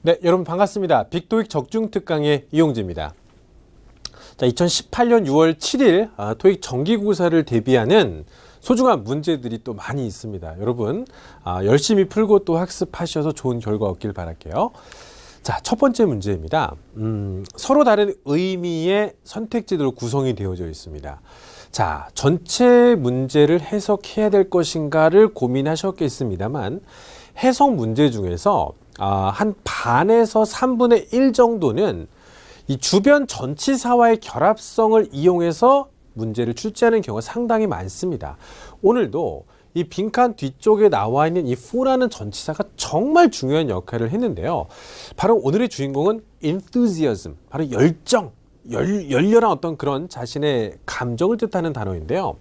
네, 여러분 반갑습니다. 빅토익 적중특강의 이용재입니다. 자, 2018년 6월 7일 토익 정기고사를 대비하는 소중한 문제들이 또 많이 있습니다. 여러분 열심히 풀고 또 학습하셔서 좋은 결과 얻길 바랄게요. 자, 첫 번째 문제입니다. 서로 다른 의미의 선택지들로 구성이 되어져 있습니다. 자, 전체 문제를 해석해야 될 것인가를 고민하셨겠습니다만 해석 문제 중에서 한 반에서 3분의 1 정도는 이 주변 전치사와의 결합성을 이용해서 문제를 출제하는 경우가 상당히 많습니다. 오늘도 이 빈칸 뒤쪽에 나와 있는 이 for라는 전치사가 정말 중요한 역할을 했는데요. 바로 오늘의 주인공은 enthusiasm, 바로 열정, 열렬한 어떤 그런 자신의 감정을 뜻하는 단어인데요.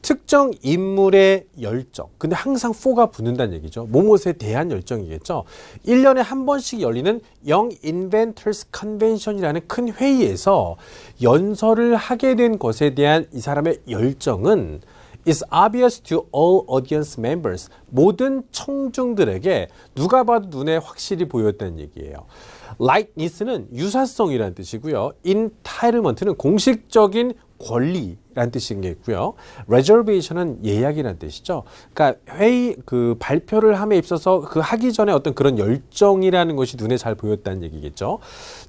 특정 인물의 열정, 근데 항상 for가 붙는다는 얘기죠. 뭐뭐에 대한 열정이겠죠. 1년에 한 번씩 열리는 Young Inventors Convention이라는 큰 회의에서 연설을 하게 된 것에 대한 이 사람의 열정은 is obvious to all audience members. 모든 청중들에게 누가 봐도 눈에 확실히 보였다는 얘기예요. Likeness는 유사성이라는 뜻이고요. Entitlement는 공식적인 권리라는 뜻이겠고요. Reservation은 예약이라는 뜻이죠. 그러니까 발표를 함에 있어서 그 하기 전에 어떤 그런 열정이라는 것이 눈에 잘 보였다는 얘기겠죠.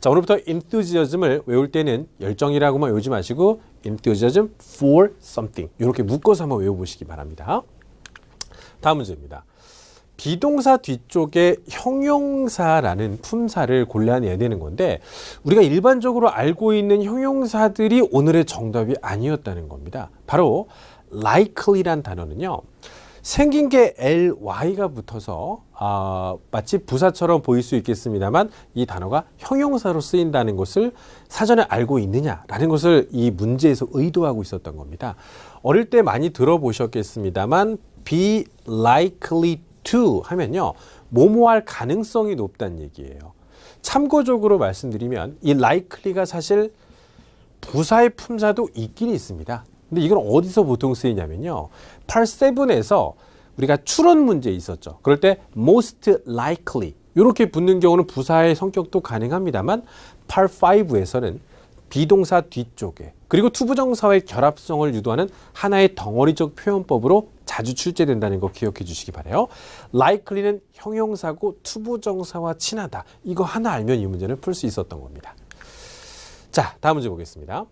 자, 오늘부터 enthusiasm을 외울 때는 열정이라고만 외우지 마시고 enthusiasm for something 이렇게 묶어서 한번 외워보시기 바랍니다. 다음 문제입니다. 비동사 뒤쪽에 형용사라는 품사를 골라내야 되는 건데 우리가 일반적으로 알고 있는 형용사들이 오늘의 정답이 아니었다는 겁니다. 바로 likely란 단어는요. 생긴 게 ly가 붙어서 마치 부사처럼 보일 수 있겠습니다만 이 단어가 형용사로 쓰인다는 것을 사전에 알고 있느냐라는 것을 이 문제에서 의도하고 있었던 겁니다. 어릴 때 많이 들어보셨겠습니다만 be likely to 하면요. 뭐뭐할 가능성이 높다는 얘기예요. 참고적으로 말씀드리면 이 likely가 사실 부사의 품사도 있긴 있습니다. 근데 이건 어디서 보통 쓰이냐면요. part 7에서 우리가 추론 문제 있었죠. 그럴 때 most likely 이렇게 붙는 경우는 부사의 성격도 가능합니다만 part 5에서는 비동사 뒤쪽에 그리고 투부정사와의 결합성을 유도하는 하나의 덩어리적 표현법으로 자주 출제된다는 거 기억해 주시기 바라요. likely는 형용사고 투부정사와 친하다. 이거 하나 알면 이 문제는 풀 수 있었던 겁니다. 자, 다음 문제 보겠습니다.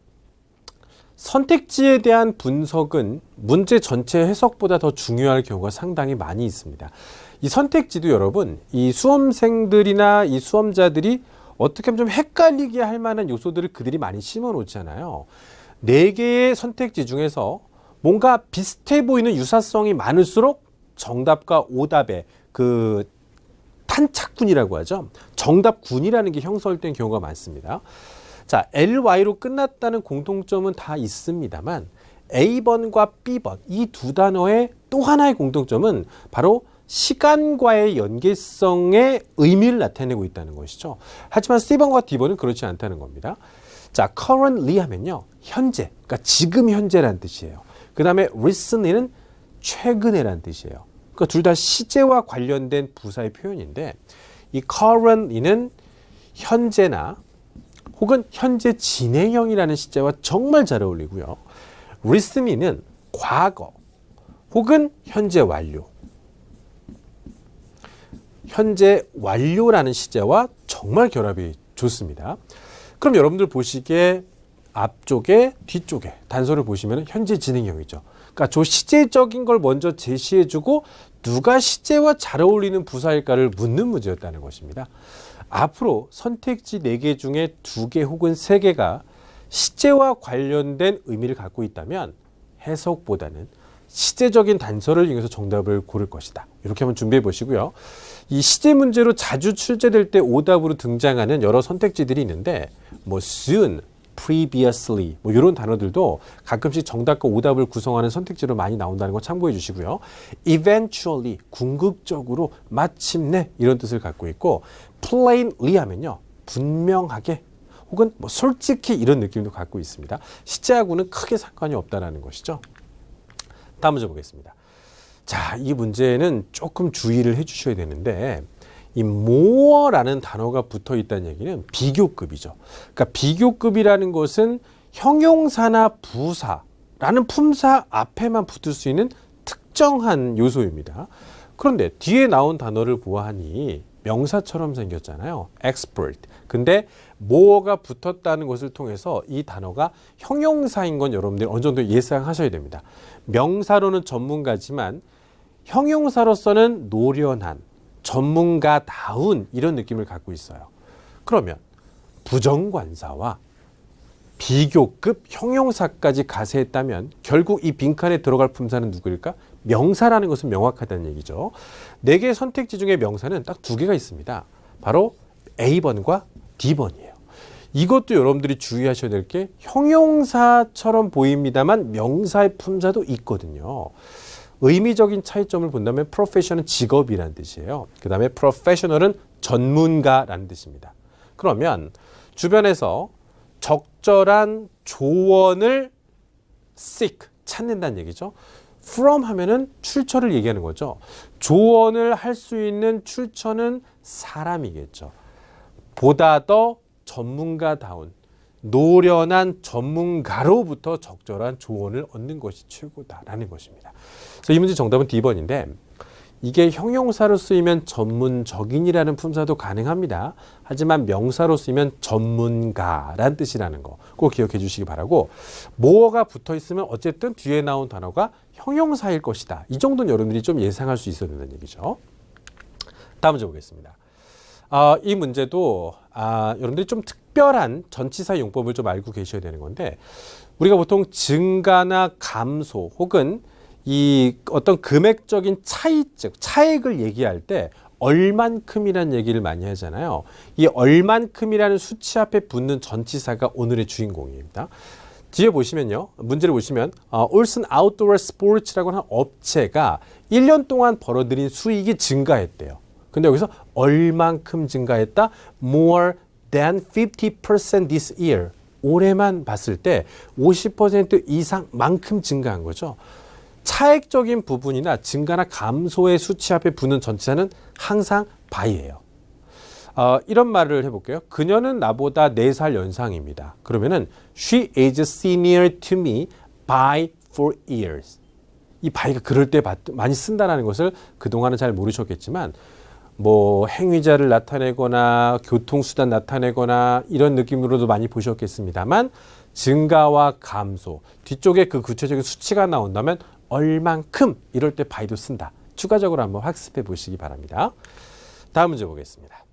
선택지에 대한 분석은 문제 전체 해석보다 더 중요할 경우가 상당히 많이 있습니다. 이 선택지도 여러분, 이 수험생들이나 이 수험자들이 어떻게 하면 좀 헷갈리게 할 만한 요소들을 그들이 많이 심어 놓잖아요. 4개의 선택지 중에서 뭔가 비슷해 보이는 유사성이 많을수록 정답과 오답의 그 탄착군이라고 하죠. 정답군이라는 게 형성된 경우가 많습니다. 자, ly로 끝났다는 공통점은 다 있습니다만 A번과 B번 이 두 단어의 또 하나의 공통점은 바로 시간과의 연계성의 의미를 나타내고 있다는 것이죠. 하지만 C번과 D번은 그렇지 않다는 겁니다. 자, currently 하면요. 현재, 그러니까 지금 현재라는 뜻이에요. 그 다음에 recently는 최근에라는 뜻이에요. 그러니까 둘 다 시제와 관련된 부사의 표현인데 이 currently는 현재나 혹은 현재 진행형이라는 시제와 정말 잘 어울리고요. recently는 과거 혹은 현재 완료. 현재 완료라는 시제와 정말 결합이 좋습니다. 그럼 여러분들 보시기에 앞쪽에 뒤쪽에 단서를 보시면 현재 진행형이죠. 그러니까 저 시제적인 걸 먼저 제시해주고 누가 시제와 잘 어울리는 부사일까를 묻는 문제였다는 것입니다. 앞으로 선택지 4개 중에 2개 혹은 3개가 시제와 관련된 의미를 갖고 있다면 해석보다는 시제적인 단서를 이용해서 정답을 고를 것이다. 이렇게 한번 준비해 보시고요. 이 시제 문제로 자주 출제될 때 오답으로 등장하는 여러 선택지들이 있는데 뭐 soon, previously 뭐 이런 단어들도 가끔씩 정답과 오답을 구성하는 선택지로 많이 나온다는 거 참고해 주시고요. eventually, 궁극적으로, 마침내 이런 뜻을 갖고 있고 plainly 하면요. 분명하게 혹은 뭐 솔직히 이런 느낌도 갖고 있습니다. 시제하고는 크게 상관이 없다는 것이죠. 다음 문제 보겠습니다. 자, 이 문제는 조금 주의를 해 주셔야 되는데 이 more라는 단어가 붙어 있다는 얘기는 비교급이죠. 그러니까 비교급이라는 것은 형용사나 부사라는 품사 앞에만 붙을 수 있는 특정한 요소입니다. 그런데 뒤에 나온 단어를 보아하니 명사처럼 생겼잖아요. expert. 근데 more가 붙었다는 것을 통해서 이 단어가 형용사인 건 여러분들이 어느 정도 예상하셔야 됩니다. 명사로는 전문가지만 형용사로서는 노련한, 전문가다운 이런 느낌을 갖고 있어요. 그러면 부정관사와 비교급 형용사까지 가세했다면 결국 이 빈칸에 들어갈 품사는 누구일까? 명사라는 것은 명확하다는 얘기죠. 4개의 선택지 중에 명사는 딱 2개가 있습니다. 바로 A번과 D번이에요. 이것도 여러분들이 주의하셔야 될 게 형용사처럼 보입니다만 명사의 품사도 있거든요. 의미적인 차이점을 본다면 profession은 직업이라는 뜻이에요. 그 다음에 professional은 전문가라는 뜻입니다. 그러면 주변에서 적절한 조언을 seek, 찾는다는 얘기죠. from 하면은 출처를 얘기하는 거죠. 조언을 할 수 있는 출처는 사람이겠죠. 보다 더 전문가다운, 노련한 전문가로부터 적절한 조언을 얻는 것이 최고다라는 것입니다. 그래서 이 문제 정답은 D번인데 이게 형용사로 쓰이면 전문적인이라는 품사도 가능합니다. 하지만 명사로 쓰이면 전문가란 뜻이라는 거 꼭 기억해 주시기 바라고 more가 붙어 있으면 어쨌든 뒤에 나온 단어가 형용사일 것이다. 이 정도는 여러분들이 좀 예상할 수 있어야 된다는 얘기죠. 다음 문제 보겠습니다. 이 문제도 여러분들이 좀 특별한 전치사 용법을 좀 알고 계셔야 되는 건데 우리가 보통 증가나 감소 혹은 이 어떤 금액적인 차이즉 차액을 얘기할 때 얼만큼이라는 얘기를 많이 하잖아요. 이 얼만큼이라는 수치 앞에 붙는 전치사가 오늘의 주인공입니다. 뒤에 보시면요. 문제를 보시면 올슨 아웃도어 스포츠라고 하는 업체가 1년 동안 벌어들인 수익이 증가했대요. 근데 여기서 얼만큼 증가했다? More than 50% this year. 올해만 봤을 때 50% 이상만큼 증가한 거죠. 차액적인 부분이나 증가나 감소의 수치 앞에 붙는 전치사는 항상 by예요. 이런 말을 해볼게요. 그녀는 나보다 4살 연상입니다. 그러면은 she is senior to me by 4 years. 이 by가 그럴 때 많이 쓴다는 것을 그동안은 잘 모르셨겠지만 뭐 행위자를 나타내거나 교통수단 나타내거나 이런 느낌으로도 많이 보셨겠습니다만 증가와 감소, 뒤쪽에 그 구체적인 수치가 나온다면 얼만큼 이럴 때 by도 쓴다. 추가적으로 한번 학습해 보시기 바랍니다. 다음 문제 보겠습니다.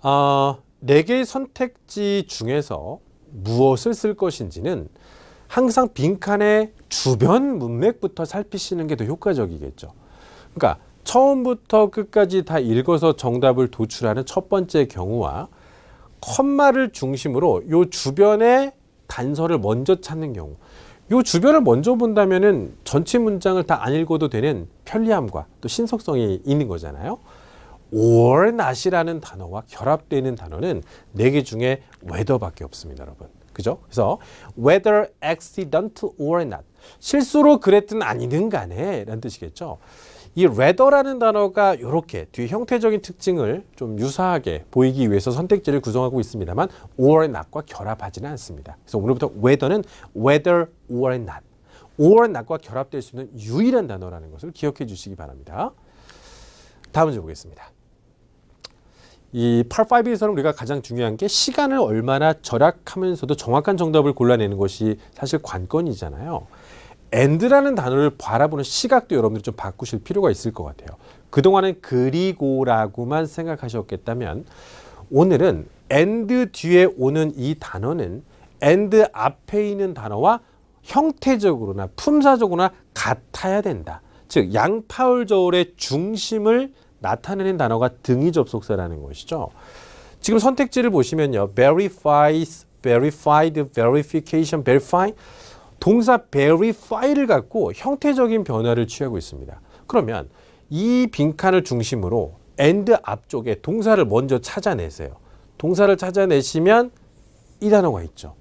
4개의 선택지 중에서 무엇을 쓸 것인지는 항상 빈칸의 주변 문맥부터 살피시는 게 더 효과적이겠죠. 그러니까 처음부터 끝까지 다 읽어서 정답을 도출하는 첫 번째 경우와 컴마를 중심으로 요 주변의 단서를 먼저 찾는 경우, 요 주변을 먼저 본다면은 전체 문장을 다 안 읽어도 되는 편리함과 또 신속성이 있는 거잖아요. or not이라는 단어와 결합되는 단어는 4개 중에 whether밖에 없습니다, 여러분. 그죠? 그래서 whether accidental or not, 실수로 그랬든 아니든 간에 라는 뜻이겠죠. 이 rather라는 단어가 이렇게 뒤에 형태적인 특징을 좀 유사하게 보이기 위해서 선택지를 구성하고 있습니다만 or not과 결합하지는 않습니다. 그래서 오늘부터 whether는 whether or not, or not과 결합될 수 있는 유일한 단어라는 것을 기억해 주시기 바랍니다. 다음 문제 보겠습니다. 이 Part 5에서는 우리가 가장 중요한 게 시간을 얼마나 절약하면서도 정확한 정답을 골라내는 것이 사실 관건이잖아요. and라는 단어를 바라보는 시각도 여러분들이 좀 바꾸실 필요가 있을 것 같아요. 그동안은 그리고라고만 생각하셨겠다면 오늘은 and 뒤에 오는 이 단어는 and 앞에 있는 단어와 형태적으로나 품사적으로나 같아야 된다. 즉 양파울 저울의 중심을 나타내는 단어가 등위 접속사라는 것이죠. 지금 선택지를 보시면요. verifies, verified, verification, verify 동사 verify를 갖고 형태적인 변화를 취하고 있습니다. 그러면 이 빈칸을 중심으로 and 앞쪽에 동사를 먼저 찾아내세요. 동사를 찾아내시면 이 단어가 있죠.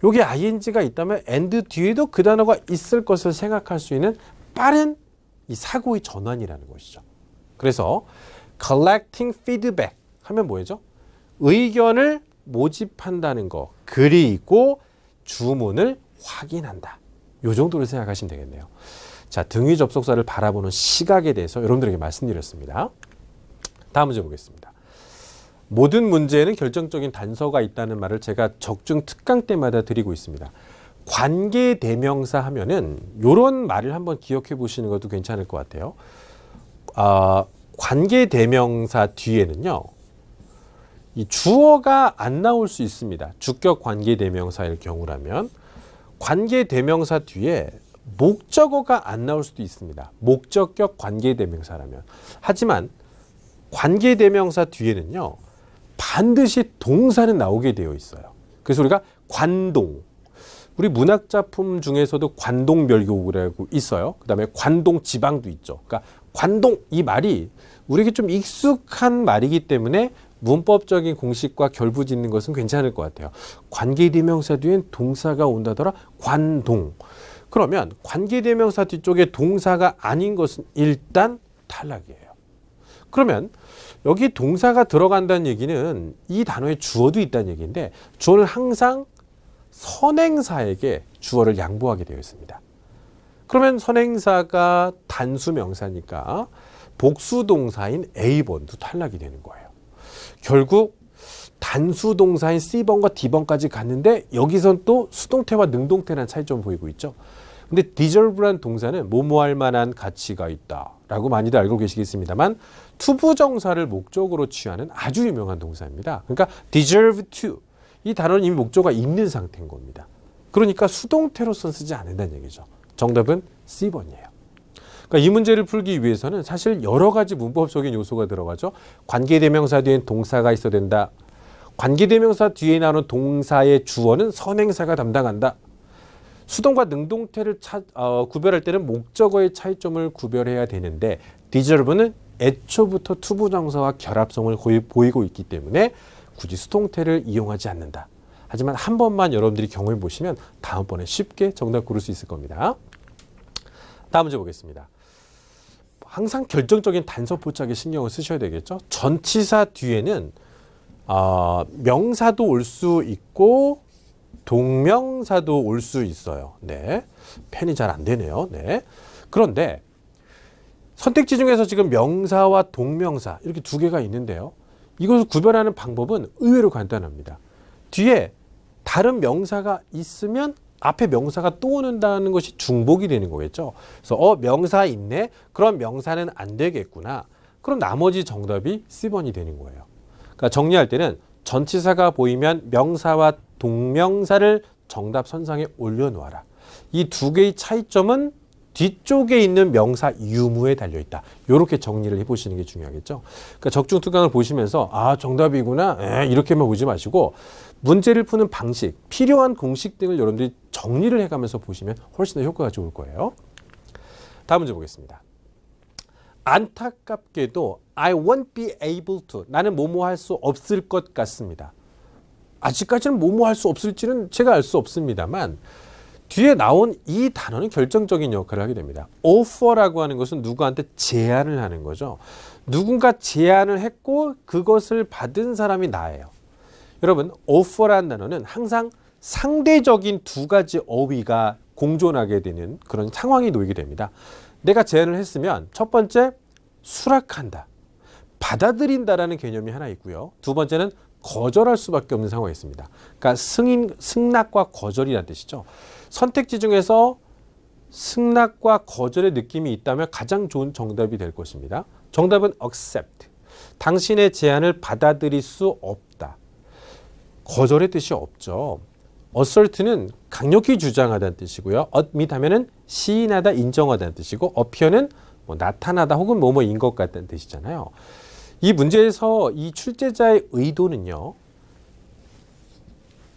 여기 ing가 있다면 and 뒤에도 그 단어가 있을 것을 생각할 수 있는 빠른 이 사고의 전환이라는 것이죠. 그래서 collecting feedback 하면 뭐죠? 의견을 모집한다는 거. 그리고 주문을 확인한다. 요 정도로 생각하시면 되겠네요. 자, 등위 접속사를 바라보는 시각에 대해서 여러분들에게 말씀드렸습니다. 다음 문제 보겠습니다. 모든 문제에는 결정적인 단서가 있다는 말을 제가 적중 특강 때마다 드리고 있습니다. 관계대명사 하면은 이런 말을 한번 기억해 보시는 것도 괜찮을 것 같아요. 관계대명사 뒤에는요, 이 주어가 안 나올 수 있습니다. 주격 관계대명사일 경우라면 관계대명사 뒤에 목적어가 안 나올 수도 있습니다. 목적격 관계대명사라면. 하지만 관계대명사 뒤에는요, 반드시 동사는 나오게 되어 있어요. 그래서 우리가 관동, 우리 문학작품 중에서도 관동멸교라고 있어요. 그 다음에 관동지방도 있죠. 그러니까 관동, 이 말이 우리에게 좀 익숙한 말이기 때문에 문법적인 공식과 결부짓는 것은 괜찮을 것 같아요. 관계대명사 뒤엔 동사가 온다더라. 관동. 그러면 관계대명사 뒤쪽에 동사가 아닌 것은 일단 탈락이에요. 그러면 여기 동사가 들어간다는 얘기는 이 단어에 주어도 있다는 얘기인데, 주어는 항상 선행사에게 주어를 양보하게 되어 있습니다. 그러면 선행사가 단수명사니까 복수동사인 A번도 탈락이 되는 거예요. 결국 단수동사인 C번과 D번까지 갔는데 여기선 또 수동태와 능동태라는 차이점을 보이고 있죠. 근데 deserve란 동사는 뭐뭐할 만한 가치가 있다라고 많이들 알고 계시겠습니다만 투부정사를 목적으로 취하는 아주 유명한 동사입니다. 그러니까 deserve to, 이 단어는 이미 목적어가 있는 상태인 겁니다. 그러니까 수동태로선 쓰지 않는다는 얘기죠. 정답은 C번이에요. 그러니까 이 문제를 풀기 위해서는 사실 여러 가지 문법적인 요소가 들어가죠. 관계대명사 뒤엔 동사가 있어야 된다. 관계대명사 뒤에 나오는 동사의 주어는 선행사가 담당한다. 수동과 능동태를 구별할 때는 목적어의 차이점을 구별해야 되는데 deserve는 애초부터 투부정사와 결합성을 보이고 있기 때문에 굳이 수동태를 이용하지 않는다. 하지만 한 번만 여러분들이 경험해 보시면 다음번에 쉽게 정답 고를 수 있을 겁니다. 다음 문제 보겠습니다. 항상 결정적인 단서 포착에 신경을 쓰셔야 되겠죠. 전치사 뒤에는 명사도 올 수 있고 동명사도 올 수 있어요. 네, 펜이 잘 안 되네요. 네. 그런데 선택지 중에서 지금 명사와 동명사 이렇게 두 개가 있는데요. 이것을 구별하는 방법은 의외로 간단합니다. 뒤에 다른 명사가 있으면 앞에 명사가 또 오는다는 것이 중복이 되는 거겠죠. 그래서 명사 있네. 그럼 명사는 안 되겠구나. 그럼 나머지 정답이 C번이 되는 거예요. 그러니까 정리할 때는 전치사가 보이면 명사와 동명사를 정답 선상에 올려놓아라. 이 두 개의 차이점은 뒤쪽에 있는 명사 유무에 달려있다. 이렇게 정리를 해보시는 게 중요하겠죠. 그러니까 적중특강을 보시면서 정답이구나 이렇게만 보지 마시고 문제를 푸는 방식, 필요한 공식 등을 여러분들이 정리를 해가면서 보시면 훨씬 더 효과가 좋을 거예요. 다음 문제 보겠습니다. 안타깝게도 I won't be able to, 나는 뭐뭐 할 수 없을 것 같습니다. 아직까지는 뭐뭐 할 수 없을지는 제가 알 수 없습니다만 뒤에 나온 이 단어는 결정적인 역할을 하게 됩니다. offer라고 하는 것은 누구한테 제안을 하는 거죠. 누군가 제안을 했고 그것을 받은 사람이 나예요. 여러분, offer라는 단어는 항상 상대적인 두 가지 어휘가 공존하게 되는 그런 상황이 놓이게 됩니다. 내가 제안을 했으면 첫 번째, 수락한다, 받아들인다라는 개념이 하나 있고요. 두 번째는 거절할 수밖에 없는 상황이 있습니다. 그러니까 승낙과 거절이라는 뜻이죠. 선택지 중에서 승낙과 거절의 느낌이 있다면 가장 좋은 정답이 될 것입니다. 정답은 accept. 당신의 제안을 받아들일 수 없다. 거절의 뜻이 없죠. assert는 강력히 주장하다는 뜻이고요. admit 하면은 시인하다, 인정하다는 뜻이고 appear는 나타나다 혹은 뭐뭐인 것 같다는 뜻이잖아요. 이 문제에서 이 출제자의 의도는요,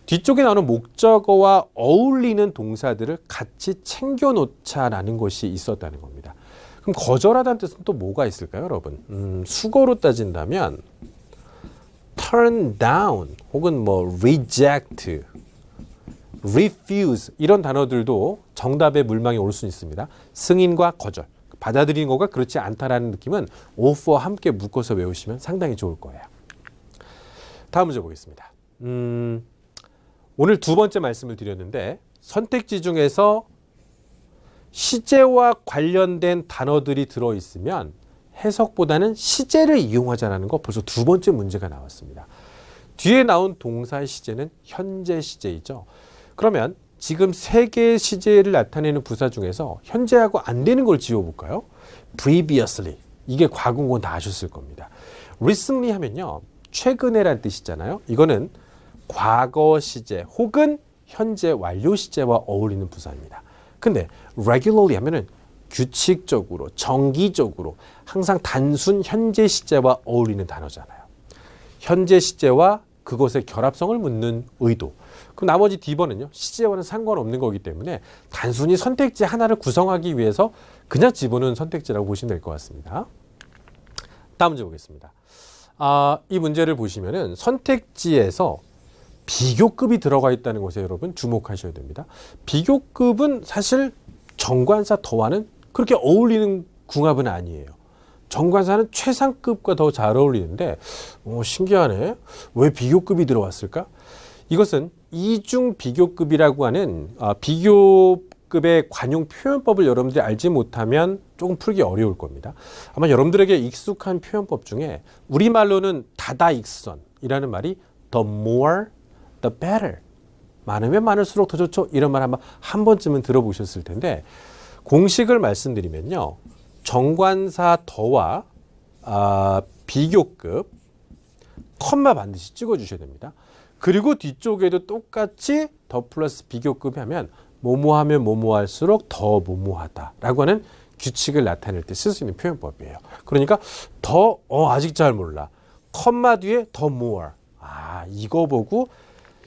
뒤쪽에 나오는 목적어와 어울리는 동사들을 같이 챙겨놓자라는 것이 있었다는 겁니다. 그럼 거절하다는 뜻은 또 뭐가 있을까요, 여러분? 수거로 따진다면 turn down 혹은 reject, refuse 이런 단어들도 정답의 물망에 올 수 있습니다. 승인과 거절. 받아들이는 거가 그렇지 않다라는 느낌은 of와 함께 묶어서 외우시면 상당히 좋을 거예요. 다음 문제 보겠습니다. 오늘 두 번째 말씀을 드렸는데 선택지 중에서 시제와 관련된 단어들이 들어있으면 해석보다는 시제를 이용하자라는 거 벌써 두 번째 문제가 나왔습니다. 뒤에 나온 동사의 시제는 현재 시제이죠. 그러면 지금 세 개의 시제를 나타내는 부사 중에서 현재하고 안 되는 걸 지워볼까요? previously. 이게 과거인 건 다 아셨을 겁니다. recently 하면요. 최근에란 뜻이잖아요. 이거는 과거 시제 혹은 현재 완료 시제와 어울리는 부사입니다. 근데 regularly 하면은 규칙적으로, 정기적으로 항상 단순 현재 시제와 어울리는 단어잖아요. 현재 시제와 그것의 결합성을 묻는 의도. 그럼 나머지 D번은요. 시제와는 상관없는 거기 때문에 단순히 선택지 하나를 구성하기 위해서 그냥 집어넣은 선택지라고 보시면 될 것 같습니다. 다음 문제 보겠습니다. 이 문제를 보시면은 선택지에서 비교급이 들어가 있다는 것에 여러분 주목하셔야 됩니다. 비교급은 사실 정관사 더와는 그렇게 어울리는 궁합은 아니에요. 정관사는 최상급과 더 잘 어울리는데 신기하네. 왜 비교급이 들어왔을까? 이것은 이중 비교급이라고 하는 비교급의 관용 표현법을 여러분들이 알지 못하면 조금 풀기 어려울 겁니다. 아마 여러분들에게 익숙한 표현법 중에 우리말로는 다다익선이라는 말이 the more, the better. 많으면 많을수록 더 좋죠. 이런 말 한 번쯤은 들어보셨을 텐데 공식을 말씀드리면요. 정관사 더와 비교급 컴마 반드시 찍어주셔야 됩니다. 그리고 뒤쪽에도 똑같이 더 플러스 비교급이 하면 뭐뭐하면 뭐뭐할수록 더 뭐뭐하다라고 하는 규칙을 나타낼 때 쓸 수 있는 표현법이에요. 그러니까 더 아직 잘 몰라. 컴마 뒤에 더 more. 이거 보고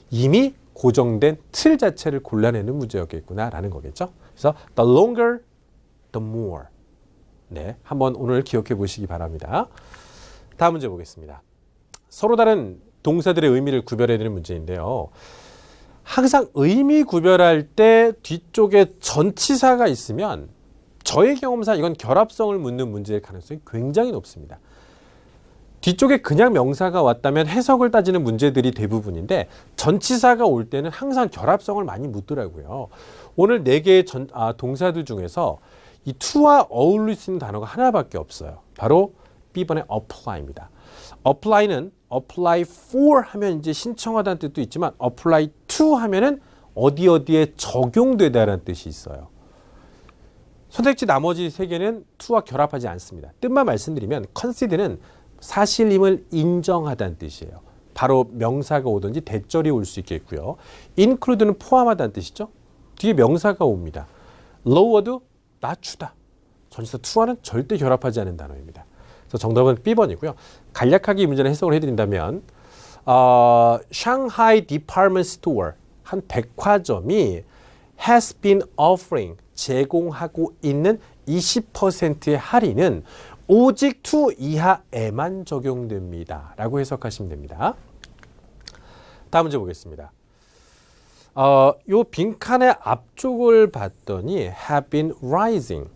이미 고정된 틀 자체를 골라내는 문제였겠구나라는 거겠죠. 그래서 the longer, the more. 네, 한번 오늘 기억해 보시기 바랍니다. 다음 문제 보겠습니다. 서로 다른 동사들의 의미를 구별해내는 문제인데요. 항상 의미 구별할 때 뒤쪽에 전치사가 있으면 저의 경험상 이건 결합성을 묻는 문제의 가능성이 굉장히 높습니다. 뒤쪽에 그냥 명사가 왔다면 해석을 따지는 문제들이 대부분인데 전치사가 올 때는 항상 결합성을 많이 묻더라고요. 오늘 4개의 동사들 중에서 이 to와 어울릴 수 있는 단어가 하나밖에 없어요. 바로 B번의 apply입니다. apply는 apply for 하면 이제 신청하다는 뜻도 있지만 apply to 하면은 어디에 적용되다라는 뜻이 있어요. 선택지 나머지 3개는 to와 결합하지 않습니다. 뜻만 말씀드리면 concede는 사실임을 인정하다는 뜻이에요. 바로 명사가 오든지 대절이 올 수 있겠고요. include는 포함하다는 뜻이죠. 뒤에 명사가 옵니다. lower도 낮추다. 전치사 to와는 절대 결합하지 않는 단어입니다. 그래서 정답은 B번이고요. 간략하게 이 문제를 해석을 해드린다면 Shanghai Department Store, 한 백화점이 has been offering, 제공하고 있는 20%의 할인은 오직 to 이하에만 적용됩니다. 라고 해석하시면 됩니다. 다음 문제 보겠습니다. 요 빈칸의 앞쪽을 봤더니 have been rising,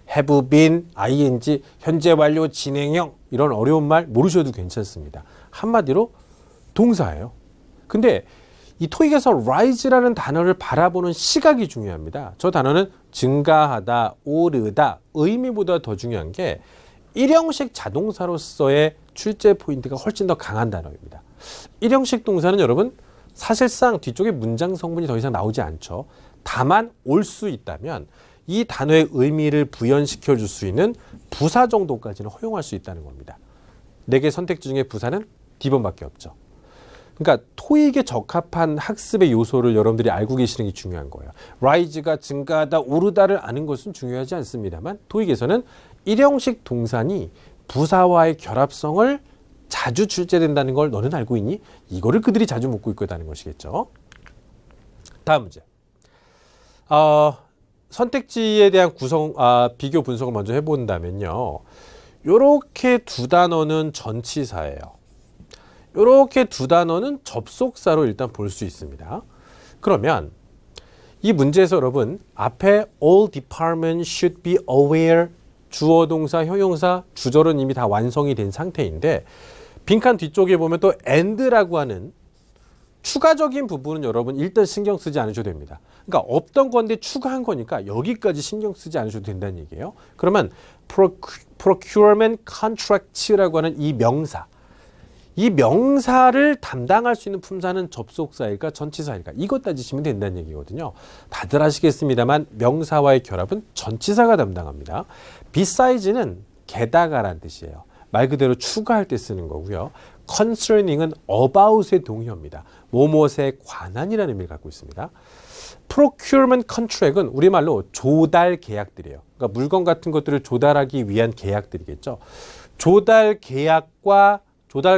have been, ing, 현재 완료, 진행형 이런 어려운 말 모르셔도 괜찮습니다. 한마디로 동사예요. 근데 이 토익에서 rise라는 단어를 바라보는 시각이 중요합니다. 저 단어는 증가하다, 오르다, 의미보다 더 중요한 게 일형식 자동사로서의 출제 포인트가 훨씬 더 강한 단어입니다. 일형식 동사는 여러분 사실상 뒤쪽에 문장 성분이 더 이상 나오지 않죠. 다만 올 수 있다면 이 단어의 의미를 부연시켜 줄 수 있는 부사 정도까지는 허용할 수 있다는 겁니다. 4개 선택지 중에 부사는 D번밖에 없죠. 그러니까 토익에 적합한 학습의 요소를 여러분들이 알고 계시는 게 중요한 거예요. rise가 증가하다, 오르다를 아는 것은 중요하지 않습니다만 토익에서는 일형식 동사니 부사와의 결합성을 자주 출제된다는 걸 너는 알고 있니? 이거를 그들이 자주 묻고 있다는 것이겠죠. 다음 문제. 선택지에 대한 비교 분석을 먼저 해본다면요. 요렇게 두 단어는 전치사예요. 요렇게 두 단어는 접속사로 일단 볼 수 있습니다. 그러면 이 문제에서 여러분 앞에 all departments should be aware 주어, 동사, 형용사, 주절은 이미 다 완성이 된 상태인데 빈칸 뒤쪽에 보면 또 and라고 하는 추가적인 부분은 여러분 일단 신경 쓰지 않으셔도 됩니다. 그러니까 없던 건데 추가한 거니까 여기까지 신경 쓰지 않으셔도 된다는 얘기예요. 그러면 procurement contract라고 하는 이 명사, 이 명사를 담당할 수 있는 품사는 접속사일까 전치사일까 이것 따지시면 된다는 얘기거든요. 다들 아시겠습니다만 명사와의 결합은 전치사가 담당합니다. besides는 게다가란 뜻이에요. 말 그대로 추가할 때 쓰는 거고요. concerning은 about의 동의어입니다. 뭐뭇에 관한이라는 의미를 갖고 있습니다. procurement contract은 우리말로 조달 계약들이에요. 그러니까 물건 같은 것들을 조달하기 위한 계약들이겠죠. 조달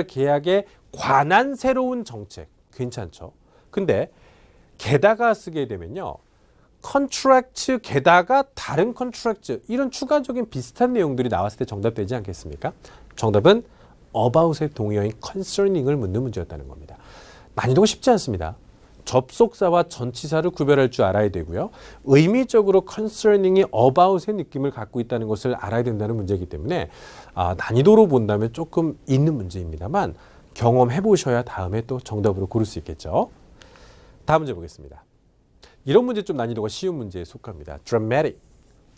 계약에 관한 새로운 정책 괜찮죠. 근데 게다가 쓰게 되면요. 컨트랙트 게다가 다른 컨트랙트 이런 추가적인 비슷한 내용들이 나왔을 때 정답되지 않겠습니까? 정답은 about의 동의어인 concerning을 묻는 문제였다는 겁니다. 난이도가 쉽지 않습니다. 접속사와 전치사를 구별할 줄 알아야 되고요. 의미적으로 concerning이 about의 느낌을 갖고 있다는 것을 알아야 된다는 문제이기 때문에 난이도로 본다면 조금 있는 문제입니다만 경험해 보셔야 다음에 또 정답으로 고를 수 있겠죠. 다음 문제 보겠습니다. 이런 문제 좀 난이도가 쉬운 문제에 속합니다. dramatic.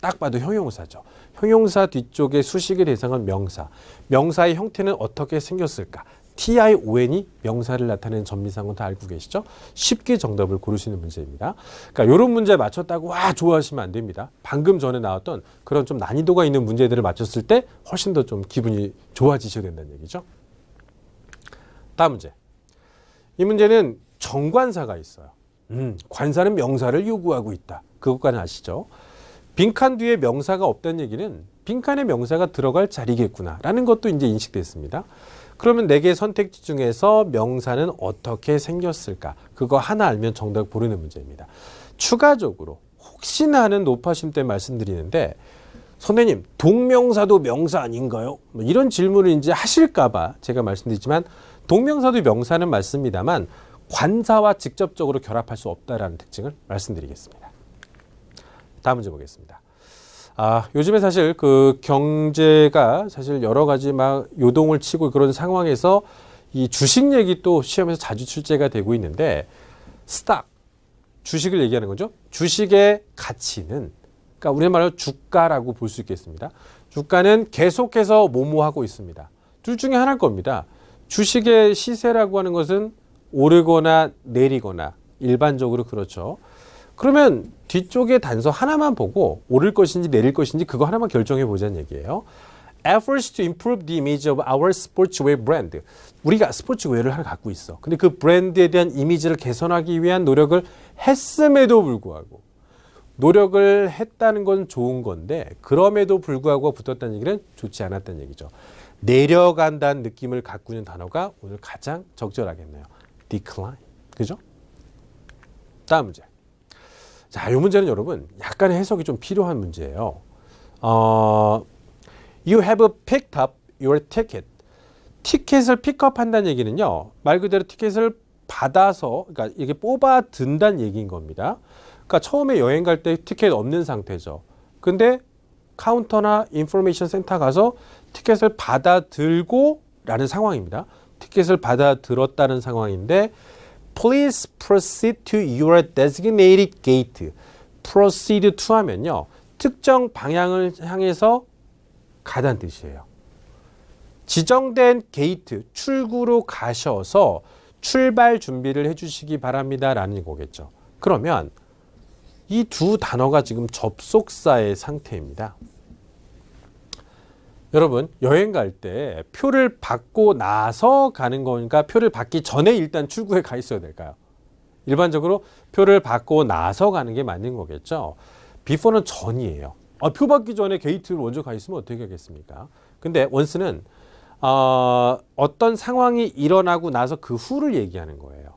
딱 봐도 형용사죠. 형용사 뒤쪽에 수식의 대상은 명사. 명사의 형태는 어떻게 생겼을까? TION이 명사를 나타내는 전미상은 다 알고 계시죠? 쉽게 정답을 고를 수 있는 문제입니다. 그러니까 이런 문제 맞췄다고 와 좋아하시면 안 됩니다. 방금 전에 나왔던 그런 좀 난이도가 있는 문제들을 맞췄을 때 훨씬 더 좀 기분이 좋아지셔야 된다는 얘기죠. 다음 문제. 이 문제는 정관사가 있어요. 관사는 명사를 요구하고 있다. 그것까지 아시죠? 빈칸 뒤에 명사가 없다는 얘기는 빈칸에 명사가 들어갈 자리겠구나 라는 것도 이제 인식됐습니다. 그러면 4개의 선택지 중에서 명사는 어떻게 생겼을까? 그거 하나 알면 정답 고르는 문제입니다. 추가적으로 혹시나 하는 노파심 때 말씀드리는데 선생님 동명사도 명사 아닌가요? 뭐 이런 질문을 이제 하실까 봐 제가 말씀드리지만 동명사도 명사는 맞습니다만 관사와 직접적으로 결합할 수 없다라는 특징을 말씀드리겠습니다. 다음 문제 보겠습니다. 요즘에 사실 그 경제가 사실 여러 가지 막 요동을 치고 그런 상황에서 이 주식 얘기 또 시험에서 자주 출제가 되고 있는데 스탁, 주식을 얘기하는 거죠. 주식의 가치는 그러니까 우리말로 주가라고 볼 수 있겠습니다. 주가는 계속해서 뭐뭐하고 있습니다. 둘 중에 하나일 겁니다. 주식의 시세라고 하는 것은 오르거나 내리거나 일반적으로 그렇죠. 그러면 뒤쪽에 단서 하나만 보고 오를 것인지 내릴 것인지 그거 하나만 결정해 보자는 얘기예요. Efforts to improve the image of our sportswear brand. 우리가 스포츠웨어를 하나 갖고 있어. 근데 그 브랜드에 대한 이미지를 개선하기 위한 노력을 했음에도 불구하고 노력을 했다는 건 좋은 건데 그럼에도 불구하고 붙었다는 얘기는 좋지 않았다는 얘기죠. 내려간다는 느낌을 갖고 있는 단어가 오늘 가장 적절하겠네요. decline. 그죠? 다음 문제. 자, 이 문제는 여러분 약간의 해석이 좀 필요한 문제예요. You have picked up your ticket. 티켓을 픽업한다는 얘기는요. 말 그대로 티켓을 받아서 그러니까 이게 뽑아 든다는 얘기인 겁니다. 그러니까 처음에 여행 갈 때 티켓 없는 상태죠. 근데 카운터나 인포메이션 센터 가서 티켓을 받아 들고 라는 상황입니다. 티켓을 받아 들었다는 상황인데 Please proceed to your designated gate. proceed to 하면요. 특정 방향을 향해서 가다는 뜻이에요. 지정된 게이트, 출구로 가셔서 출발 준비를 해주시기 바랍니다. 라는 거겠죠. 그러면 이 두 단어가 지금 접속사의 상태입니다. 여러분 여행 갈 때 표를 받고 나서 가는 거니까 표를 받기 전에 일단 출구에 가 있어야 될까요? 일반적으로 표를 받고 나서 가는 게 맞는 거겠죠. before는 전이에요. 표 받기 전에 게이트를 먼저 가 있으면 어떻게 하겠습니까? 근데 once는 어떤 상황이 일어나고 나서 그 후를 얘기하는 거예요.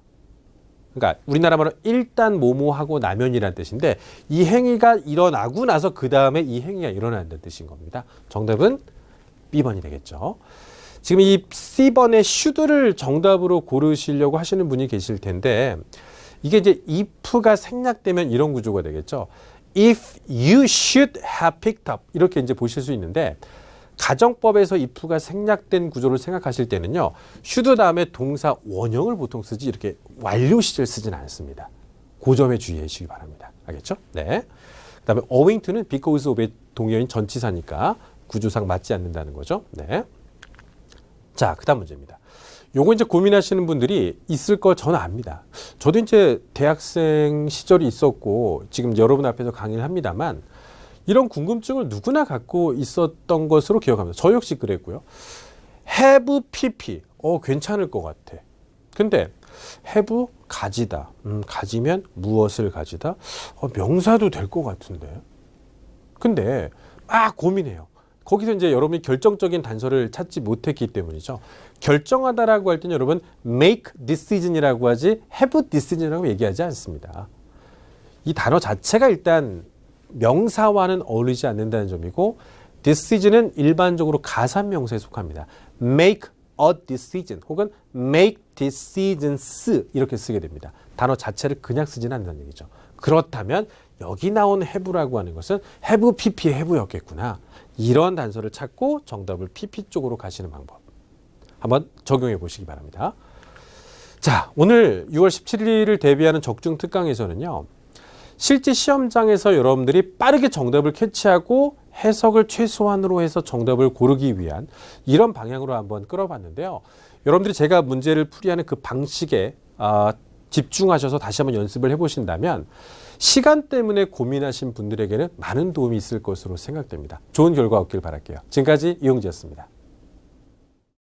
그러니까 우리나라 말로 일단 뭐뭐하고 나면이라는 뜻인데 이 행위가 일어나고 나서 그 다음에 이 행위가 일어난다는 뜻인 겁니다. 정답은 B번이 되겠죠. 지금 이 C번의 should를 정답으로 고르시려고 하시는 분이 계실 텐데 이게 이제 if가 생략되면 이런 구조가 되겠죠. If you should have picked up 이렇게 이제 보실 수 있는데 가정법에서 if가 생략된 구조를 생각하실 때는요. should 다음에 동사 원형을 보통 쓰지 이렇게 완료 시제를 쓰진 않습니다. 그 점에 주의해 주시기 바랍니다. 알겠죠? 네. 그다음에 owing to는 because of의 동의어인 전치사니까 구조상 맞지 않는다는 거죠. 네. 자, 그다음 문제입니다. 요거 이제 고민하시는 분들이 있을 거 저는 압니다. 저도 이제 대학생 시절이 있었고 지금 여러분 앞에서 강의를 합니다만 이런 궁금증을 누구나 갖고 있었던 것으로 기억합니다. 저 역시 그랬고요. have pp 괜찮을 것 같아. 근데 have 가지다. 가지면 무엇을 가지다? 명사도 될 것 같은데. 근데 막 고민해요. 거기서 이제 여러분이 결정적인 단서를 찾지 못했기 때문이죠. 결정하다라고 할 때는 여러분 make decision이라고 하지 have decision이라고 얘기하지 않습니다. 이 단어 자체가 일단 명사와는 어울리지 않는다는 점이고 decision은 일반적으로 가산명사에 속합니다. make a decision 혹은 make decisions 이렇게 쓰게 됩니다. 단어 자체를 그냥 쓰지는 않는다는 얘기죠. 그렇다면 여기 나온 have라고 하는 것은 have pp의 have였겠구나. 이런 단서를 찾고 정답을 pp 쪽으로 가시는 방법 한번 적용해 보시기 바랍니다. 자, 오늘 6월 17일을 대비하는 적중 특강에서는요. 실제 시험장에서 여러분들이 빠르게 정답을 캐치하고 해석을 최소한으로 해서 정답을 고르기 위한 이런 방향으로 한번 끌어봤는데요. 여러분들이 제가 문제를 풀이하는 그 방식에 집중하셔서 다시 한번 연습을 해보신다면 시간 때문에 고민하신 분들에게는 많은 도움이 있을 것으로 생각됩니다. 좋은 결과 얻길 바랄게요. 지금까지 이용지였습니다.